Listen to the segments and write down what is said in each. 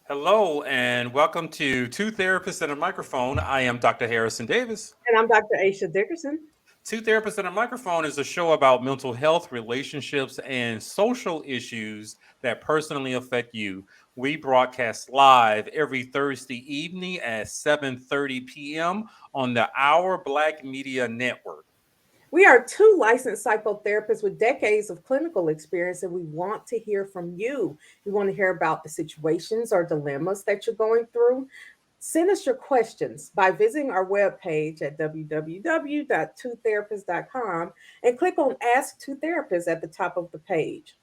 Hello and welcome to Two Therapists and a Microphone. I am Dr. Harrison Davis. And I'm Dr. Aisha Dickerson. Two Therapists and a Microphone is a show about mental health, relationships, and social issues that personally affect you. We broadcast live every Thursday evening at 7:30 p.m. on the Our Black Media Network. We are two licensed psychotherapists with decades of clinical experience, and we want to hear from you. We want to hear about the situations or dilemmas that you're going through. Send us your questions by visiting our webpage at www.twotherapist.com and click on Ask Two Therapists at the top of the page.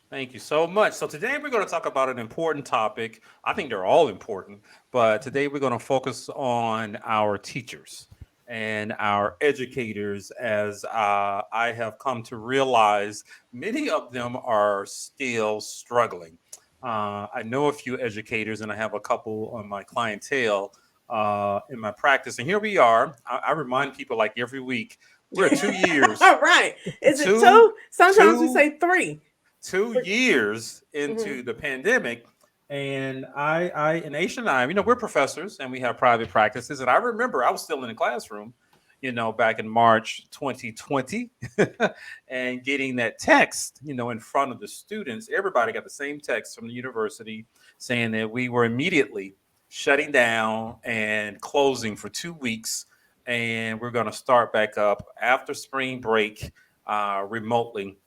Thank you so much. So today we're going to talk about an important topic. I think they're all important, but today we're going to focus on our teachers and our educators, as I have come to realize many of them are still struggling. I know a few educators, and I have a couple on my clientele in my practice. And here we are. I remind people like every week, we're 2 years, All right. Is it two, two? Sometimes we two say three. two years Mhm. into the pandemic, and I and Aisha and I, we're professors and we have private practices. And I remember I was still in the classroom, back in March 2020, and getting that text, in front of the students. Everybody got the same text from the university saying that we were immediately shutting down and closing for 2 weeks, and we're going to start back up after spring break remotely.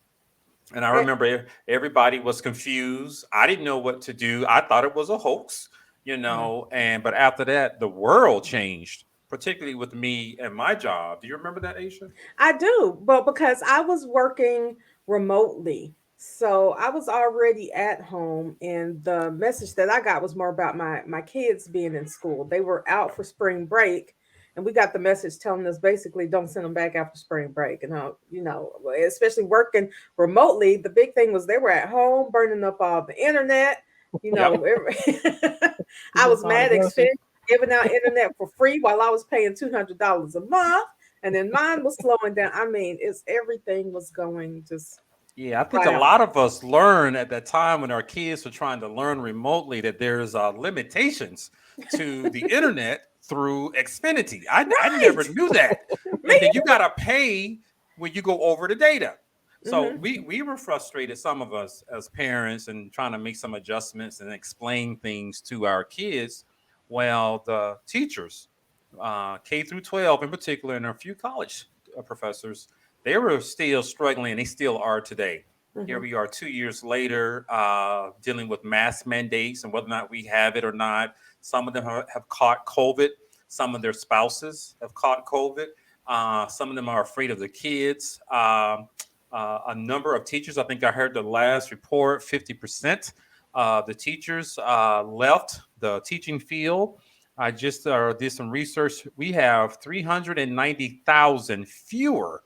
And I Eh, remember everybody was confused. I didn't know what to do. I thought it was a hoax, mhm. and but after that, the world changed, particularly with me and my job. Do you remember that, Aisha? I do, but because I was working remotely, so I was already at home, and the message that I got was more about my kids being in school. They were out for spring break, and we got the message telling us basically don't send them back after spring break. And especially working remotely, the big thing was they were at home burning up all the internet. You Yep. know, I People was started mad rushing. Xfinity giving out internet for free while I was paying $200 a month, and then mine was slowing down. I mean, it's everything was going just Yeah, I think a flat out. lot of us learned at that time when our kids were trying to learn remotely that there's limitations to the internet through Xfinity. I Right. never knew that. Me And then you either. got to pay when you go over the data. So Hmm. we were frustrated, some of us as parents, and trying to make some adjustments and explain things to our kids. Well, the teachers, K through 12 in particular, and a few college professors, they were still struggling, and they still are today. Here Hmm. we are 2 years later, dealing with mask mandates and whether or not we have it or not. Some of them have caught COVID. Some of their spouses have caught COVID. Some of them are afraid of the kids. A number of teachers, I think I heard the last report, 50% the teachers left the teaching field. I just did some research. We have 390,000 fewer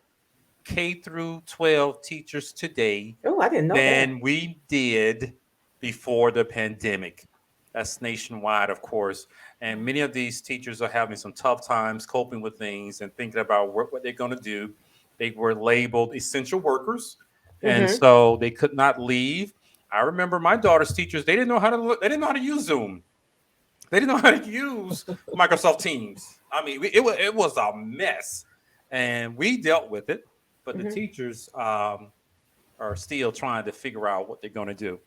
K through 12 teachers today Oh, I didn't know that. than we did before the pandemic. That's nationwide, of course. And many of these teachers are having some tough times coping with things and thinking about what they're going to do. They were labeled essential workers, and Hmm. so they could not leave. I remember my daughter's teachers, they didn't know how to look, they didn't know how to use Zoom. They didn't know how to use Microsoft Teams. I mean, it was a mess, and we dealt with it. But the Hmm. teachers are still trying to figure out what they're going to do.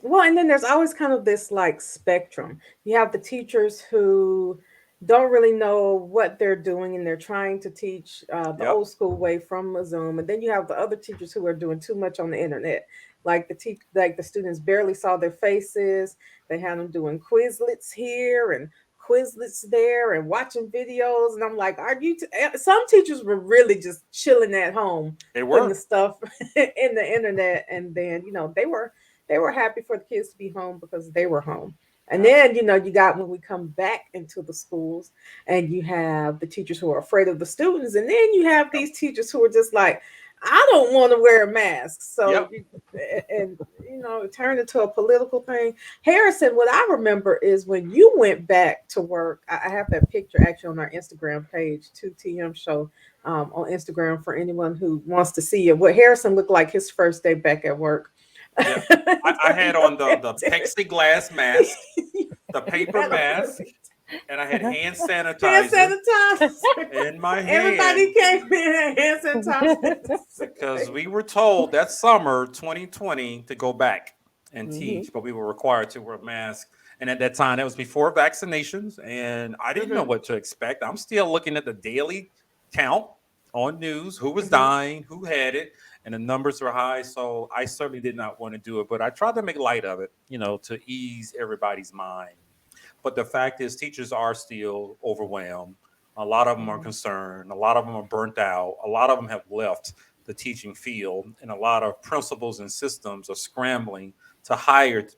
Well, and then there's always kind of this like spectrum. You have the teachers who don't really know what they're doing, and they're trying to teach the Yep. old school way from a Zoom. And then you have the other teachers who are doing too much on the internet. Like like the students barely saw their faces. They had them doing Quizlets here and Quizlets there and watching videos. And I'm like, are you? Some teachers were really just chilling at home, They putting the were. stuff in the internet, and then they were happy for the kids to be home because they were home. And then, you got when we come back into the schools, and you have the teachers who are afraid of the students. And then you have Yep. these teachers who are just like, I don't want to wear a mask. So, Yep. and, it turned into a political thing. Harrison, what I remember is when you went back to work, I have that picture actually on our Instagram page, 2TM Show on Instagram for anyone who wants to see it. What Harrison looked like his first day back at work. Yeah. I had on the plexiglass mask, the You paper had a mask, perfect and I had hand hand sanitizer sanitizer. in my Everybody hand came in hand sanitizer at the because same. we were told that summer 2020 to go back and Hmm. teach, but we were required to wear a mask. And at that time, that was before vaccinations, and I didn't know Mm-hmm. what to expect. I'm still looking at the daily count on news, who was Mm-hmm. dying, who had it, and the numbers were high. So I certainly did not want to do it, but I tried to make light of it, to ease everybody's mind. But the fact is, teachers are still overwhelmed. A lot of them are concerned. A lot of them are burnt out. A lot of them have left the teaching field, and a lot of principals and systems are scrambling to hire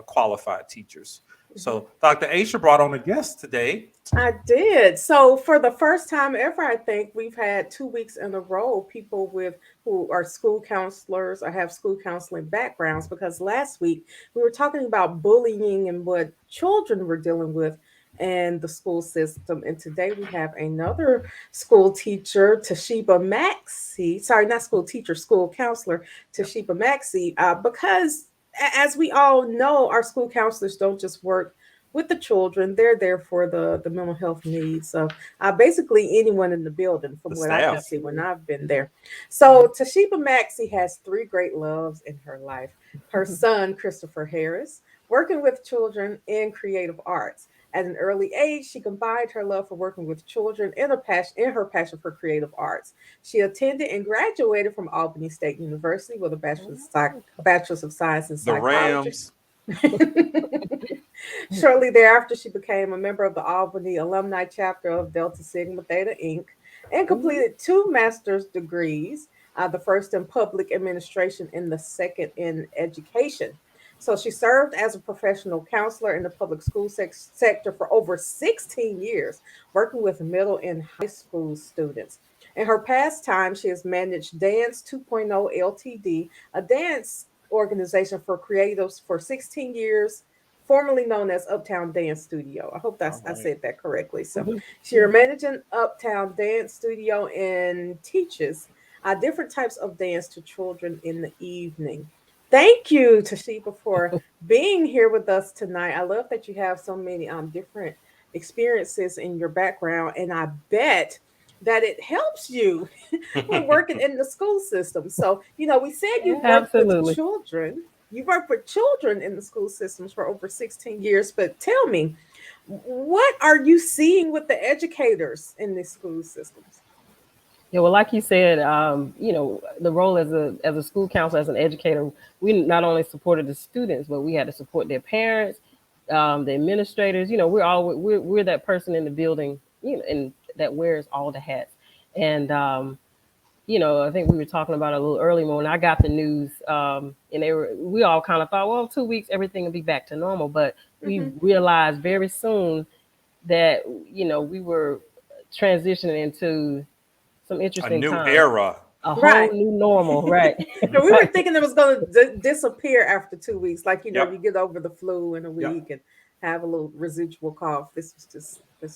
qualified teachers. Mm-hmm. So, Dr. Aisha brought on a guest today. I did. So for the first time ever, I think we've had 2 weeks in a row people with who are school counselors or have school counseling backgrounds. Because last week we were talking about bullying and what children were dealing with in the school system, and today we have another school teacher, Tyshiba Maxie. Sorry, not school teacher, school counselor, Yep. Tyshiba Maxie. Because as we all know, our school counselors don't just work with the children. They're there for the mental health needs of basically anyone in the building, from The what I can staff. see when Absolutely. I've been there. So Tashiba Maxie has three great loves in her life. Her son, Christopher Harris, working with children in creative arts. At an early age, she combined her love for working with children and her passion for creative arts. She attended and graduated from Albany State University with a bachelor's of science in The psychology. Rams. Shortly thereafter, she became a member of the Albany alumni chapter of Delta Sigma Theta Inc. and Mhm. completed two master's degrees, the first in public administration and the second in education. So she served as a professional counselor in the public school sector for over 16 years, working with middle and high school students. In her past time, she has managed Dance 2.0 Ltd, a dance organization for creatives for 16 years, formerly known as Uptown Dance Studio. I hope All that's I right. said that correctly. So Mhm. she managing Uptown Dance Studio and teaches different types of dance to children in the evening. Thank you, Tashiba, for being here with us tonight. I love that you have so many different experiences in your background, and I bet that it helps you when working in the school system. So, we said you work with Absolutely. children. You work with children in the school systems for over 16 years, but tell me, what are you seeing with the educators in these school systems? Yeah, well, like you said, the role as a school counselor, as an educator, we not only supported the students, but we had to support their parents, the administrators. We're that person in the building, and that wears all the hats. And I think we were talking about it a little earlier when I got the news, and we all kind of thought, well, 2 weeks, everything will be back to normal. But we Mm-hmm. realized very soon that we were transitioning into some A interesting new times, era. a whole Right. new normal, right? No, we were Right. thinking it was going to disappear after 2 weeks. Like, Yep. you get over the flu in a Yep. week and have a little residual cough. This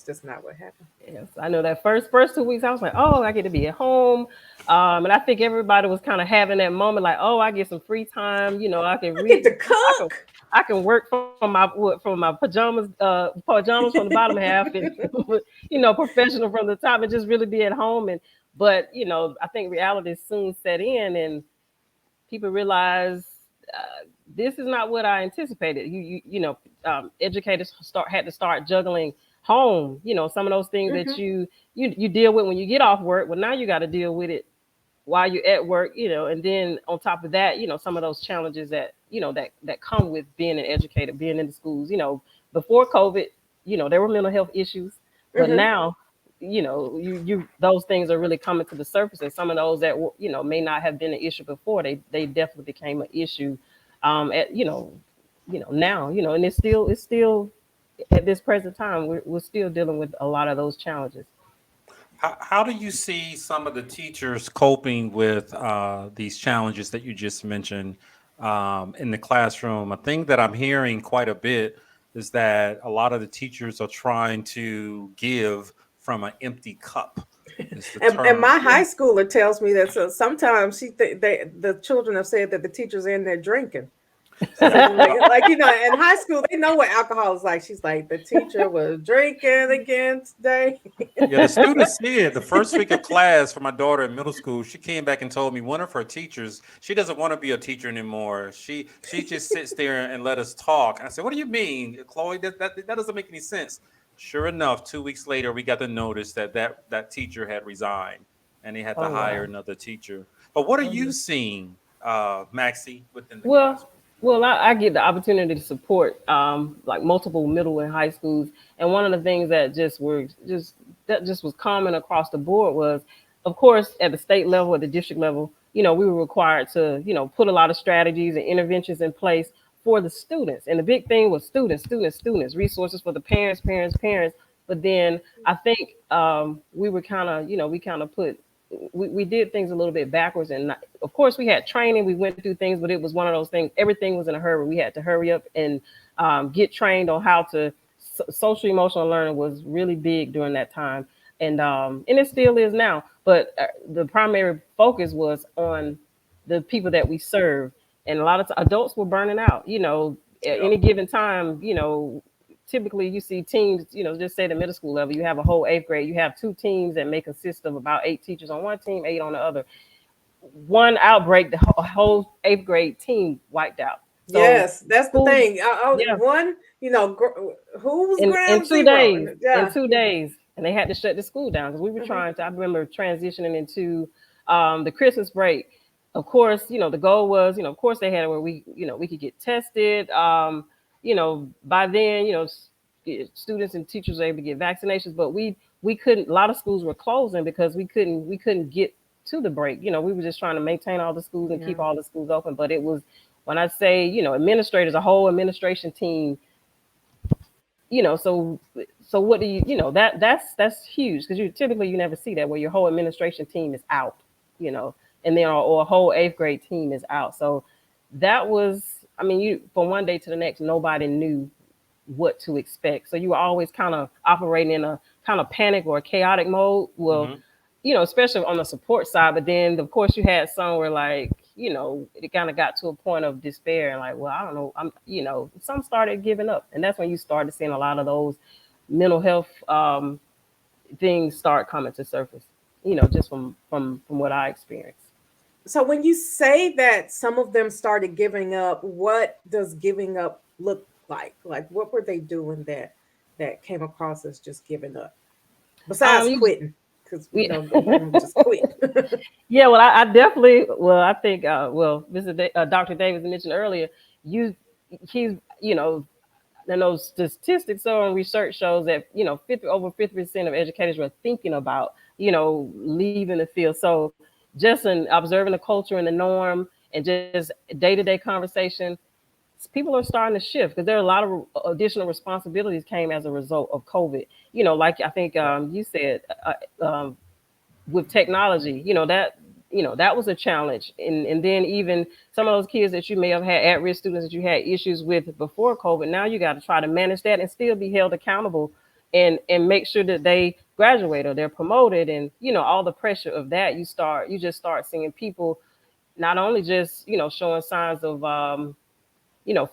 just not what happened. Yes, I know that first 2 weeks, I was like, oh, I get to be at home, and I think everybody was kind of having that moment, like, oh, I get some free time. I can I get read, to I can, cook. I can work from my pajamas from the bottom half, and professional from the top, and just really be at home. But I think reality soon set in, and people realize this is not what I anticipated. Educators had to start juggling home. Some of those things that Hmm. you deal with when you get off work. Well, now you got to deal with it while you're at work. And then on top of that, some of those challenges that come with being an educator, being in the schools. Before COVID, there were mental health issues, but Hmm. now you those things are really coming to the surface, and some of those that may not have been an issue before, they definitely became an issue at now, and it's still at this present time, we're still dealing with a lot of those challenges. How do you see some of the teachers coping with these challenges that you just mentioned in the classroom? A thing that I'm hearing quite a bit is that a lot of the teachers are trying to give from an empty cup. It's the And term. my high schooler tells me that so sometimes the children have said that the teachers are in there drinking. She said, like in high school, they know what alcohol is like. She's like, the teacher was drinking again today. Yeah, the students see it. The first week of class for my daughter in middle school, she came back and told me one of her teachers, she doesn't want to be a teacher anymore. She just sits there and let us talk. And I said, "What do you mean, Chloe? That doesn't make any sense." Sure enough, 2 weeks later, we got the notice that teacher had resigned, and they had to Oh hire wow. another teacher. But what are Oh, you yeah. seeing, Maxie, within the Well, classroom? I get the opportunity to support like multiple middle and high schools, and one of the things that just was common across the board was, of course, at the state level, at the district level, we were required to put a lot of strategies and interventions in place for the students, and the big thing was students, resources for the parents. But then I think we were kind of we kind of put we did things a little bit backwards, and of course we had training, we went through things, but it was one of those things, everything was in a hurry, we had to hurry up and get trained on how to social emotional learning was really big during that time, and it still is now, but the primary focus was on the people that we serve, and a lot of adults were burning out, at Yeah. any given time, typically you see teams, just say the middle school level, you have a whole eighth grade, you have two teams that may consist of about 8 teachers on one team, 8 on the other. One outbreak, the whole eighth grade team wiped out. So Yes, that's the schools, thing. yeah, One, who's in ground two zero? days, in Yeah. 2 days, and they had to shut the school down because we were Mhm. trying to. I remember transitioning into the Christmas break. Of course, the goal was, of course, they had it where we could get tested. By then, students and teachers were able to get vaccinations, but we couldn't. A lot of schools were closing because we couldn't get to the break. We were just trying to maintain all the schools and Yeah. keep all the schools open. But it was when I say, administrators, a whole administration team, so what do that's huge because you never see that where your whole administration team is out, you know and then or a whole eighth grade team is out. So that was, I mean, you from one day to the next nobody knew what to expect, so you were always kind of operating in a kind of panic or a chaotic mode. Well, Hmm. especially on the support side. But then, of course, you had some where, like, it kind of got to a point of despair and like, well, I don't know. Some started giving up, and that's when you started seeing a lot of those mental health things start coming to surface. Just from what I experienced. So when you say that some of them started giving up, what does giving up look like? Like what were they doing that came across as just giving up? Besides You, quitting, because we, a lot of them just quit. yeah, well, I definitely, well, I think, Dr. Davis mentioned earlier, you, he's, and those statistics on research shows that 50% of educators were thinking about leaving the field. So just in observing the culture and the norm and just day-to-day conversation, people are starting to shift because there are a lot of additional responsibilities came as a result of COVID. Like I think Yeah. you said, with technology, that was a challenge. And then even some of those kids that you may have had, at-risk students that you had issues with before COVID, now you got to try to manage that and still be held accountable and make sure that they graduate or they're promoted, and all the pressure of that. You just start seeing people not only just showing signs of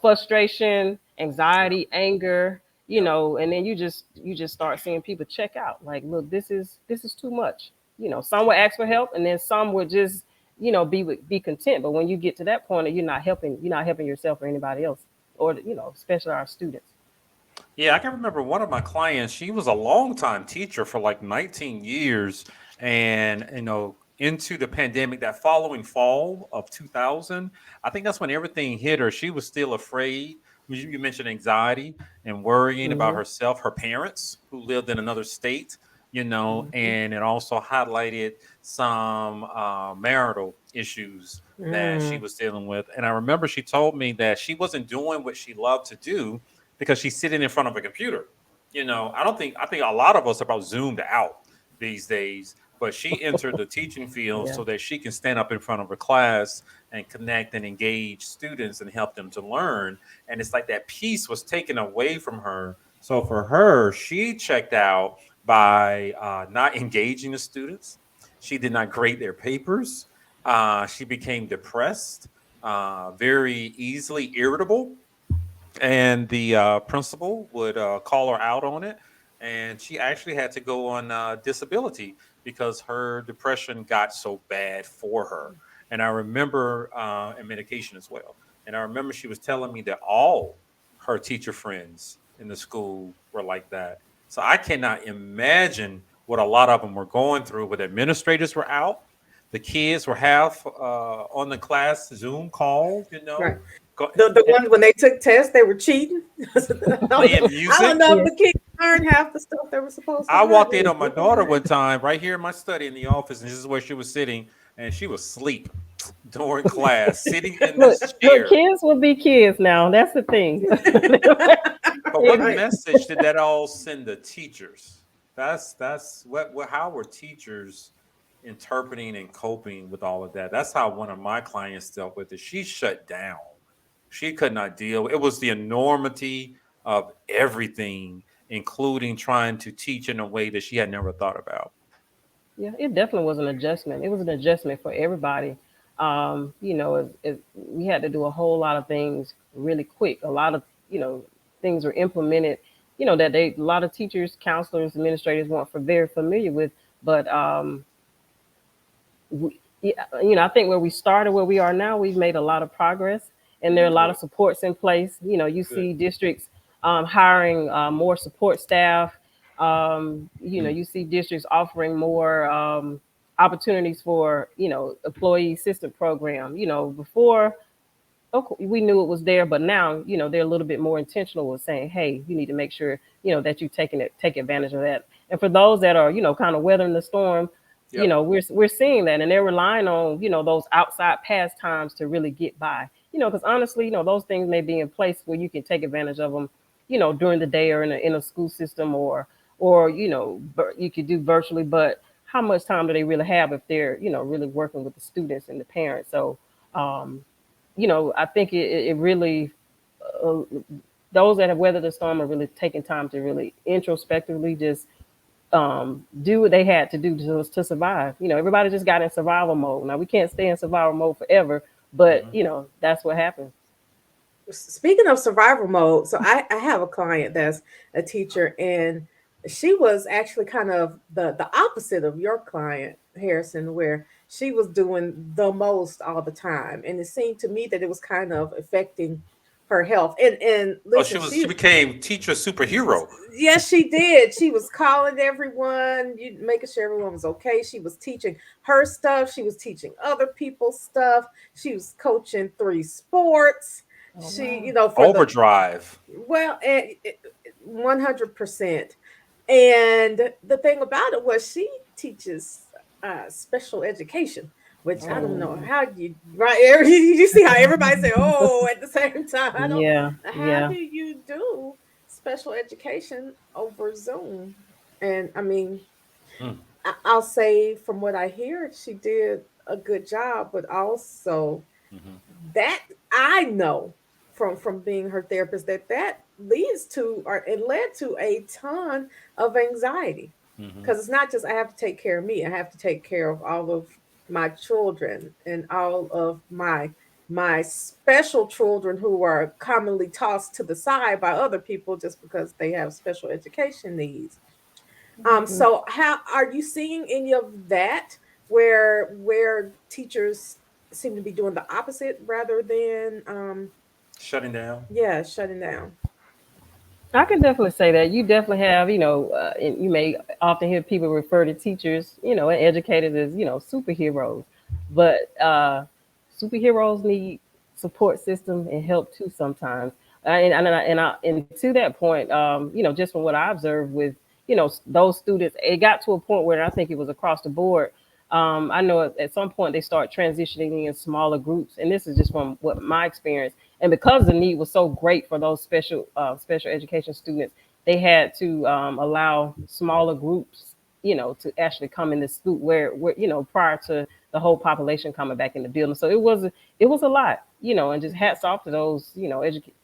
frustration, Yeah. anxiety, anger, Yeah. and then you just start seeing people check out. Like, look, this is too much. Some would ask for help, and then some would just be content. But when you get to that point, you're not helping yourself or anybody else, or especially our students. Yeah, I can remember one of my clients. She was a longtime teacher for like 19 years, and into the pandemic, that following fall of 2000, I think that's when everything hit her. She was still afraid. You mentioned anxiety and worrying about Hmm. herself, her parents who lived in another state, Hmm. and it also highlighted some marital issues that she Mm, was dealing with. And I remember she told me that she wasn't doing what she loved to do because she's sitting in front of a computer. I think a lot of us are about zoomed out these days, but she entered the teaching field Yeah. so that she can stand up in front of a class and connect and engage students and help them to learn. And it's like that piece was taken away from her. So for her, she checked out by not engaging the students. She did not grade their papers. She became depressed, very easily irritable, and the principal would call her out on it, and she actually had to go on disability because her depression got so bad for her. And I remember, and medication as well. And I remember she was telling me that all her teacher friends in the school were like that. So I cannot imagine what a lot of them were going through. But administrators were out, the kids were half on the class Zoom call, Right. go, The ones when they took tests, they were cheating. playing I don't music. know Yeah. if the kids learned half the stuff they were supposed to I walked in learn. on my daughter one time right here in my study in the office, and this is where she was sitting, and she was asleep during class, sitting in this Look, chair. kids will be kids now. That's the thing. But what Right. message did that all send the teachers? That's what how were teachers interpreting and coping with all of that? That's how one of my clients dealt with it. She shut down. She could not deal. It was the enormity of everything, including trying to teach in a way that she had never thought about. Yeah, it definitely was an adjustment. It was an adjustment for everybody. We had to do a whole lot of things really quick. A lot of things were implemented. That a lot of teachers, counselors, administrators weren't very familiar with. But yeah, I think where we started, where we are now, we've made a lot of progress, and there are a lot Good, of supports in place. You good. see districts hiring more support staff. Mm, You see districts offering more opportunities for employee assistance program. Before, okay, we knew it was there, but now they're a little bit more intentional with saying, hey, you need to make sure that you take advantage of that. And for those that are kind of weathering the storm, yep. we're seeing that, and they're relying on those outside pastimes to really get by. Because honestly, those things may be in place where you can take advantage of them, during the day or in a school system, or you could do virtually. But how much time do they really have if they're really working with the students and the parents? So um, I think it really, uh, those that have weathered the storm are really taking time to really introspectively just do what they had to do to survive. Everybody just got in survival mode. Now we can't stay in survival mode forever, but Hmm. that's what happened. Speaking of survival mode, so I have a client that's a teacher, and she was actually kind of the opposite of your client, Harrison, where she was doing the most all the time. And it seemed to me that it was kind of affecting her health. And Oh, listen, she she became teacher superhero. yes, she did. She was calling everyone, making sure everyone was okay. She was teaching her stuff. She was teaching other people's stuff. She was coaching three sports. Oh She, wow. for the Overdrive. well, 100%. And the thing about it was she teaches special education, which I don't know Oh how you right. You see how everybody say "oh" at the same time. I don't. yeah, How yeah. do you do special education over Zoom? And I mean, Mm, I'll say from what I hear, she did a good job, but also hmm that I know from being her therapist that leads to or it led to a ton of anxiety, hmm because it's not just I have to take care of me, I have to take care of all of my children and all of my special children who are commonly tossed to the side by other people just because they have special education needs. Mhm. So how are you seeing any of that where teachers seem to be doing the opposite rather than Shutting down. yeah, shutting down? I can definitely say that you definitely have, and you may often hear people refer to teachers, and educators as, superheroes, but superheroes need support system and help too sometimes. And to that point, just from what I observed with, those students, it got to a point where I think it was across the board. I know at some point they start transitioning in smaller groups, and this is just from what my experience. And because the need was so great for those special education students, they had to allow smaller groups, to actually come in the school where prior to the whole population coming back in the building. So it was a lot. and just hats off to those,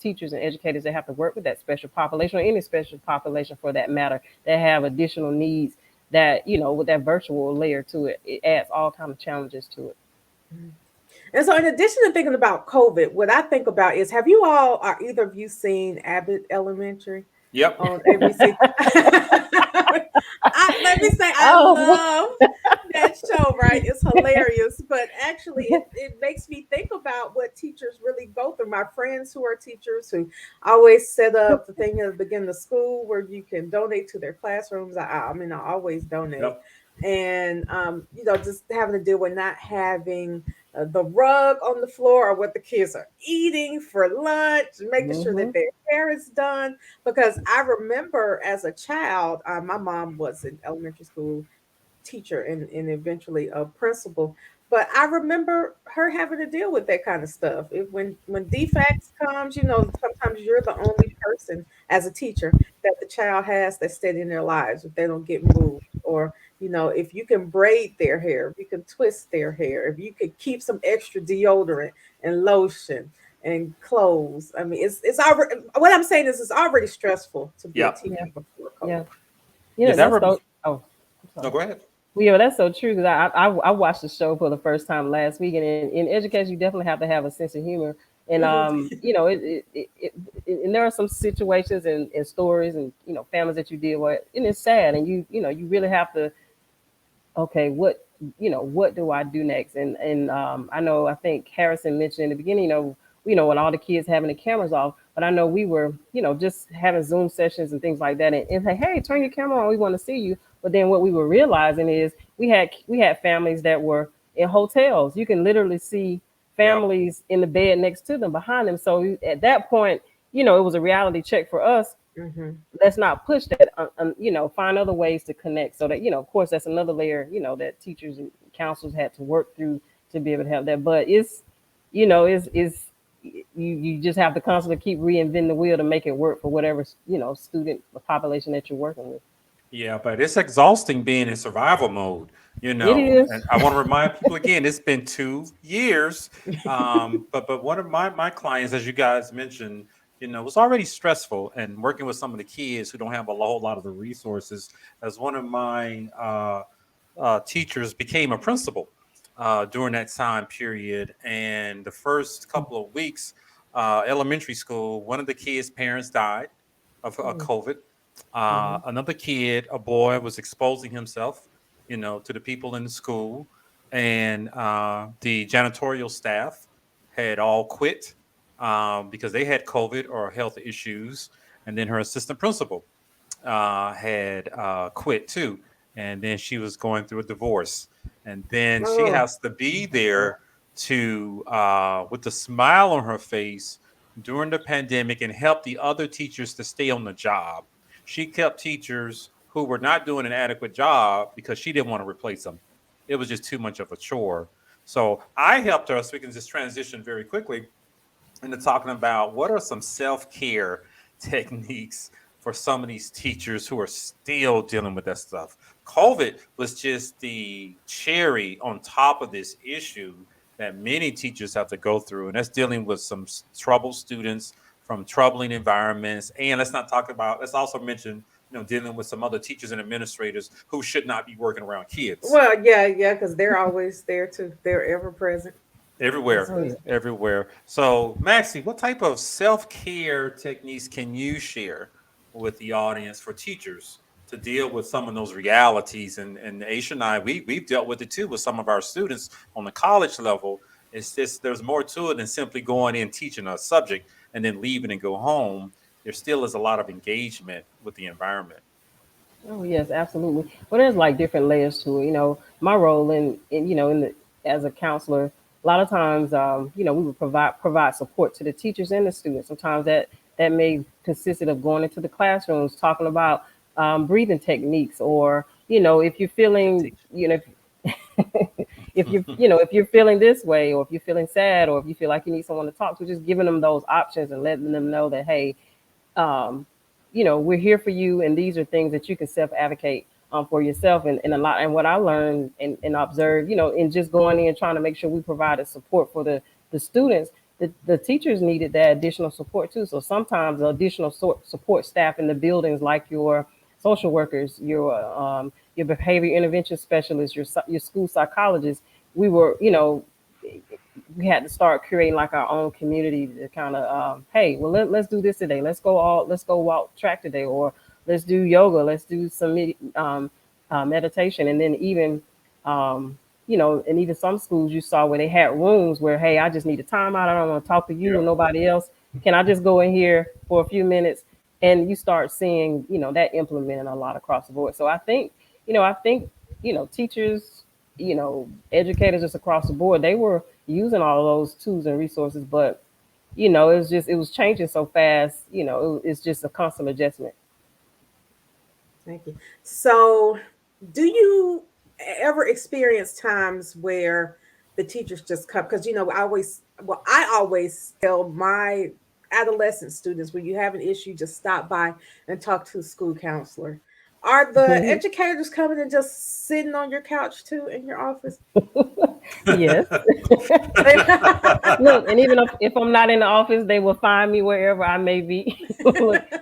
teachers and educators that have to work with that special population or any special population for that matter that have additional needs that, with that virtual layer to it, it adds all kind of challenges to it. Mhm. And so, in addition to thinking about COVID, what I think about is, have you all, are either of you seen Abbott Elementary Yep. on ABC? Let me say, I Oh, love that show, right? It's hilarious, but actually, it makes me think about what teachers really go through. My friends who are teachers who always set up the thing at the beginning of school where you can donate to their classrooms. I mean, I always donate. Yep. And, just having to deal with not having the rug on the floor or what the kids are eating for lunch, making sure that hmm their hair is done. Because I remember as a child, my mom was an elementary school teacher and eventually a principal. But I remember her having to deal with that kind of stuff. When defects comes, sometimes you're the only person as a teacher that the child has that's steady in their lives if they don't get moved. Or, if you can braid their hair, if you can twist their hair, if you could keep some extra deodorant and lotion and clothes. I mean, it's already, what I'm saying is it's already stressful to be a Yep. teacher Yeah, before yeah, COVID. Yeah. that's so. Oh, I'm No, sorry. go ahead. Well, yeah, that's so true because I watched the show for the first time last week, and in education, you definitely have to have a sense of humor, and and there are some situations and stories and families that you deal with, and it's sad, and you really have to, okay, what do I do next? And I think Harrison mentioned in the beginning, when all the kids having the cameras off, but I know we were, just having Zoom sessions and things like that, and say, hey, turn your camera on, we want to see you. But then what we were realizing is we had families that were in hotels. You can literally see Yep. families in the bed next to them, behind them. So at that point, it was a reality check for us. Hmm. Let's not push that, find other ways to connect so that, of course, that's another layer, that teachers and counselors had to work through to be able to have that. But it's you just have to constantly keep reinventing the wheel to make it work for whatever, student population that you're working with. Yeah, but it's exhausting being in survival mode, It And is. I want to remind people again, it's been 2 years. But one of my clients, as you guys mentioned, was already stressful and working with some of the kids who don't have a whole lot of the resources. As one of my teachers became a principal during that time period, and the first couple of weeks, elementary school, one of the kids' parents died of COVID. Mm-hmm. Another kid, a boy, was exposing himself, to the people in the school, and the janitorial staff had all quit because they had COVID or health issues, and then her assistant principal had quit too, and then she was going through a divorce, and then she Oh, has to be there to with a smile on her face during the pandemic and help the other teachers to stay on the job. She kept teachers who were not doing an adequate job because she didn't want to replace them. It was just too much of a chore. So I helped her, so we can just transition very quickly into talking about what are some self-care techniques for some of these teachers who are still dealing with that stuff. COVID was just the cherry on top of this issue that many teachers have to go through, and that's dealing with some troubled students from troubling environments. And let's also mention, dealing with some other teachers and administrators who should not be working around kids. well, yeah, because they're always there too. They're ever present. That's Everywhere, Oh, yeah. just everywhere. So, Maxie, what type of self care techniques can you share with the audience for teachers to deal with some of those realities? And Aisha and I, we've dealt with it too with some of our students on the college level. It's just there's more to it than simply going in teaching a subject and then leaving and go home. There still is a lot of engagement with the environment. Oh yes, absolutely. Well, there's like different layers to it. My role in the as a counselor, a lot of times, we would provide support to the teachers and the students. Sometimes that may consisted of going into the classrooms, talking about breathing techniques, or if you're feeling, if you're feeling this way, or if you're feeling sad, or if you feel like you need someone to talk to, just giving them those options and letting them know that, hey, um, we're here for you, and these are things that you can self advocate for yourself. And a lot, and what I learned and observed, in just going in and trying to make sure we provided support for the students, the teachers needed that additional support too. So sometimes the additional support staff in the buildings, like your social workers, your behavior intervention specialists, your school psychologists, we were, we had to start creating like our own community to kind of, hey, well, let's do this today. Let's go walk track today, or let's do yoga. Let's do some meditation. And then even, and even some schools you saw where they had rooms where, hey, I just need a timeout. I don't want to talk to you or nobody else. Can I just go in here for a few minutes? And you start seeing, that implemented a lot across the board. So I think, teachers, educators just across the board, they were using all of those tools and resources, but it was changing so fast. It's just a constant adjustment. Thank you. So, do you ever experience times where the teachers just come? Because I always tell my adolescent students, when you have an issue, just stop by and talk to a school counselor. Are the educators coming and just sitting on your couch too in your office? Yes. Look, and even if I'm not in the office, they will find me wherever I may be.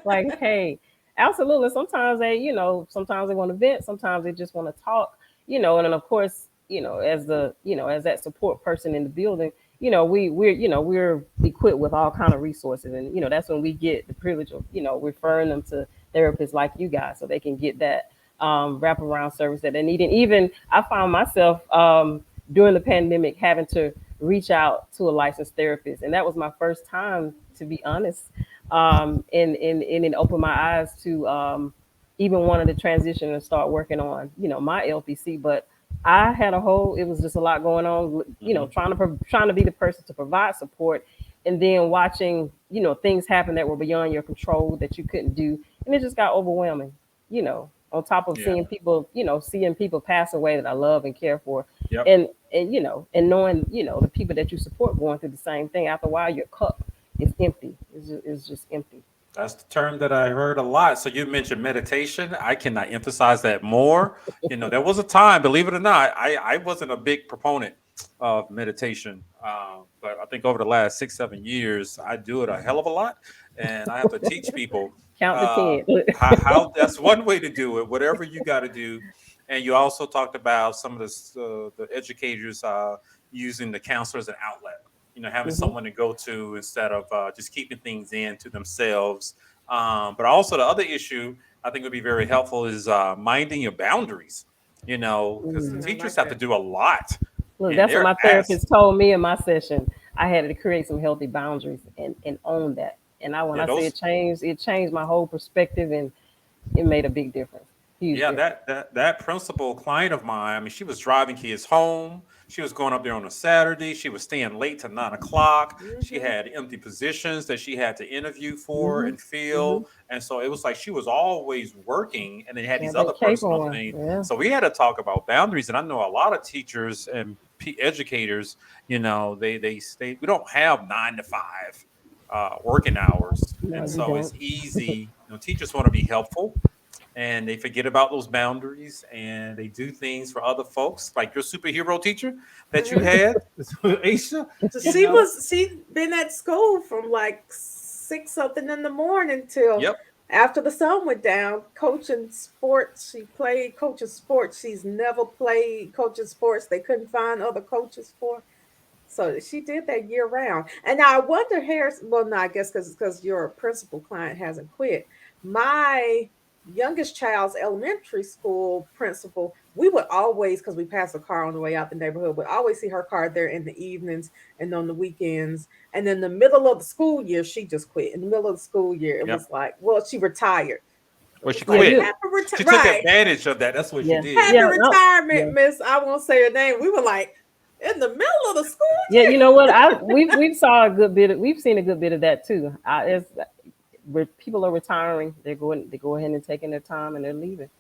Like, hey, absolutely. Sometimes they want to vent, sometimes they just want to talk, and then of course, as that support person in the building, we're equipped with all kind of resources, and that's when we get the privilege of, referring them to therapists like you guys so they can get that wraparound service that they need. And even I found myself during the pandemic having to reach out to a licensed therapist, and that was my first time, to be honest. And it opened my eyes to even wanting to transition and start working on my LPC. But I had it was just a lot going on, trying to be the person to provide support, and then watching things happen that were beyond your control that you couldn't do, and it just got overwhelming. On top of Yeah. seeing people pass away that I love and care for, Yep. and knowing the people that you support going through the same thing. After a while, your cup is empty. It's just empty. That's the term that I heard a lot. So you mentioned meditation. I cannot emphasize that more. There was a time, believe it or not, I wasn't a big proponent of meditation. But I think over the last 6, 7 years, I do it a hell of a lot. And I have to teach people Count to 10. how that's one way to do it, whatever you got to do. And you also talked about some of the educators using the counselor as an outlet, having Hmm. someone to go to instead of just keeping things in to themselves. But also the other issue I think would be very helpful is minding your boundaries, because the Mhm. I teachers like have to that. do a lot Look, and that's what they're my asked. therapist told me in my session. I had to create some healthy boundaries and own that. And when Yeah, I say those it changed my whole perspective, and it made a big difference, huge Yeah, difference. that principal client of mine. I mean, she was driving kids home. She was going up there on a Saturday. She was staying late to 9 o'clock. She Hmm. had empty positions that she had to interview for Hmm. and Hmm. fill. And so it was like she was always working, and then had Yeah, these other that cape personal on. things. Yeah. So we had to talk about boundaries. And I know a lot of teachers and educators. They stay. We don't have 9 to 5 working hours, No, and you so it's don't. easy. Teachers want to be helpful and they forget about those boundaries and they do things for other folks, like your superhero teacher that you had, Aisha. So You she know, was she been at school from like 6 something in the morning till yep, after the sun went down, coaching sports. She played coaching sports. She's never played coaching sports. They couldn't find other coaches for. So she did that year round. And now I wonder, Harris. Well, no, I guess because your principal client hasn't quit. My youngest child's elementary school principal, we would always, because we passed a car on the way out the neighborhood, would always see her car there in the evenings and on the weekends. And then the middle of the school year, she just quit. In the middle of the school year, it was yep. like, well, she retired. It Well, she was like Yeah, quit. you. happy She took right, advantage of that. That's what she Yeah, did. happy yeah, no, retirement, yeah. Miss. I won't say her name. We were like in the middle of the school Yeah, year. you know what? We've seen a good bit of that too. Where people are retiring, they go ahead and taking their time and they're leaving.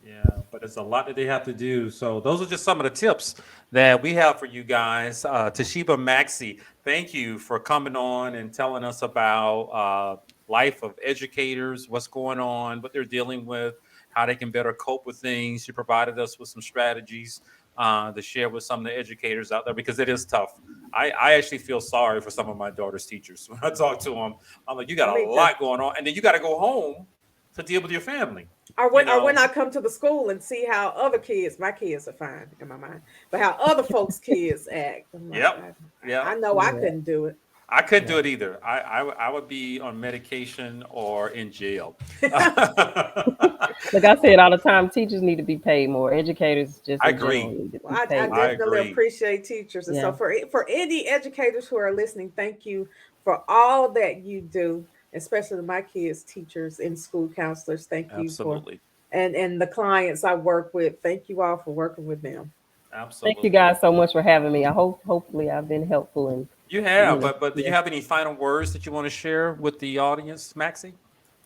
Yeah, but it's a lot that they have to do. So those are just some of the tips that we have for you guys. Tyshiba Maxie, thank you for coming on and telling us about life of educators, what's going on, what they're dealing with, how they can better cope with things. You provided us with some strategies to share with some of the educators out there because it is tough. I actually feel sorry for some of my daughter's teachers when I talk to them. I'm like, you got a lot going on, and then you got to go home to deal with your family. Or when I come to the school and see how other kids, my kids are fine in my mind, but how other folks' kids act. Yep. I know I couldn't do it. I couldn't do it either. I would be on medication or in jail. Like I said all the time, teachers need to be paid more. Educators just I agree. need to be I paid. definitely appreciate teachers. And so for any educators who are listening, thank you for all that you do, especially my kids' teachers and school counselors. Thank you Absolutely. And the clients I work with. Thank you all for working with them. Absolutely. Thank you guys so much for having me. I hopefully I've been helpful. And you have, but do you have any final words that you want to share with the audience, Maxie?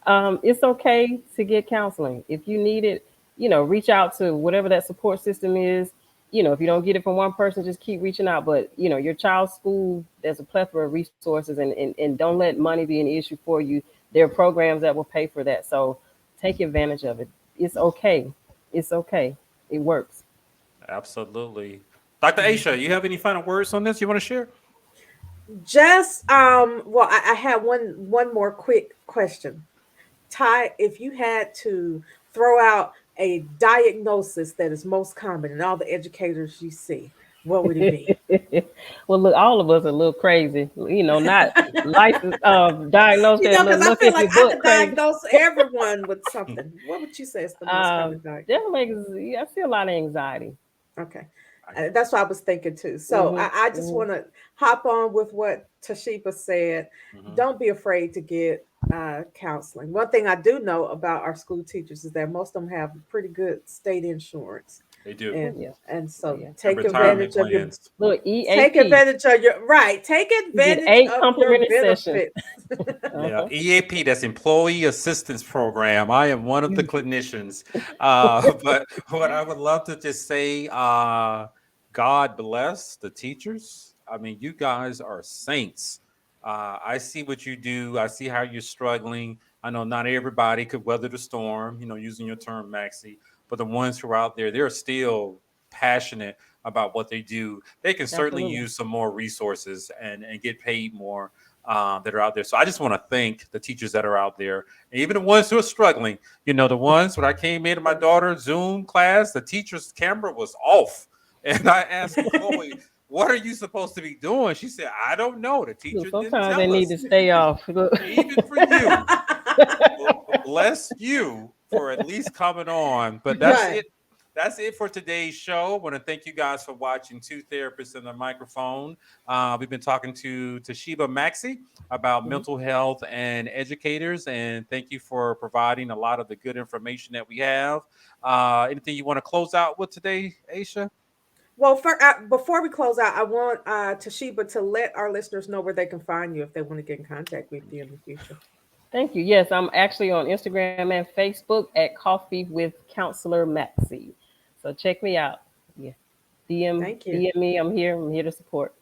It's okay to get counseling. If you need it, reach out to whatever that support system is. If you don't get it from one person, just keep reaching out. But, your child's school, there's a plethora of resources and don't let money be an issue for you. There are programs that will pay for that. So take advantage of it. It's okay. It's okay. It works. Absolutely. Dr. Aisha, you have any final words on this you want to share? Just I have one more quick question. Ty, if you had to throw out a diagnosis that is most common in all the educators you see, what would it be? Well, look, all of us are a little crazy, not licensed diagnosed. Because I feel like I could diagnose everyone with something. What would you say is the most common diagnosis? Definitely, I see a lot of anxiety. Okay. That's what I was thinking too. So I just want to hop on with what Tyshiba said. Don't be afraid to get counseling. One thing I do know about our school teachers is that most of them have pretty good state insurance. They do. And so take advantage of your take advantage of your take advantage of your benefits. EAP, that's Employee Assistance Program. I am one of the clinicians. But what I would love to just say, God bless the teachers. I mean, you guys are saints. I see what you do. I see how you're struggling. I know not everybody could weather the storm, using your term, Maxie, but the ones who are out there, they're still passionate about what they do. They can certainly use some more resources and get paid more that are out there. So I just want to thank the teachers that are out there, and even the ones who are struggling. The ones when I came into my daughter's Zoom class, the teacher's camera was off. And I asked Chloe, what are you supposed to be doing? She said, I don't know. The teacher sometimes they need to stay off. Even for you. Bless you for at least coming on. But that's it. That's it for today's show. I want to thank you guys for watching Two Therapists and the Microphone. We've been talking to Tyshiba Maxie about mental health and educators. And thank you for providing a lot of the good information that we have. Anything you want to close out with today, Aisha? Well, before we close out, I want Tyshiba to let our listeners know where they can find you if they want to get in contact with you in the future. Thank you. Yes, I'm actually on Instagram and Facebook at Coffee with Counselor Maxie. So check me out. Yeah, DM me. I'm here to support.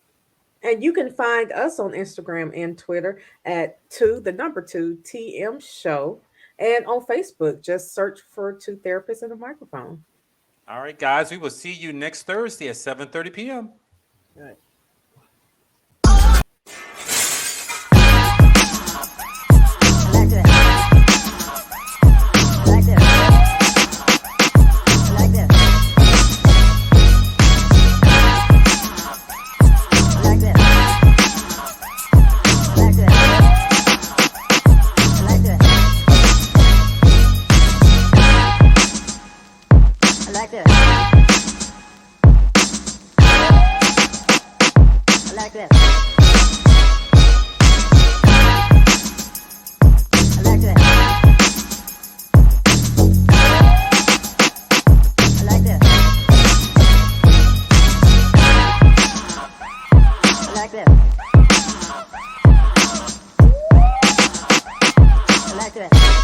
And you can find us on Instagram and Twitter at 2 TM Show, and on Facebook, just search for Two Therapists and a Microphone. All right, guys, we will see you next Thursday at 7:30 p.m. All right. like that.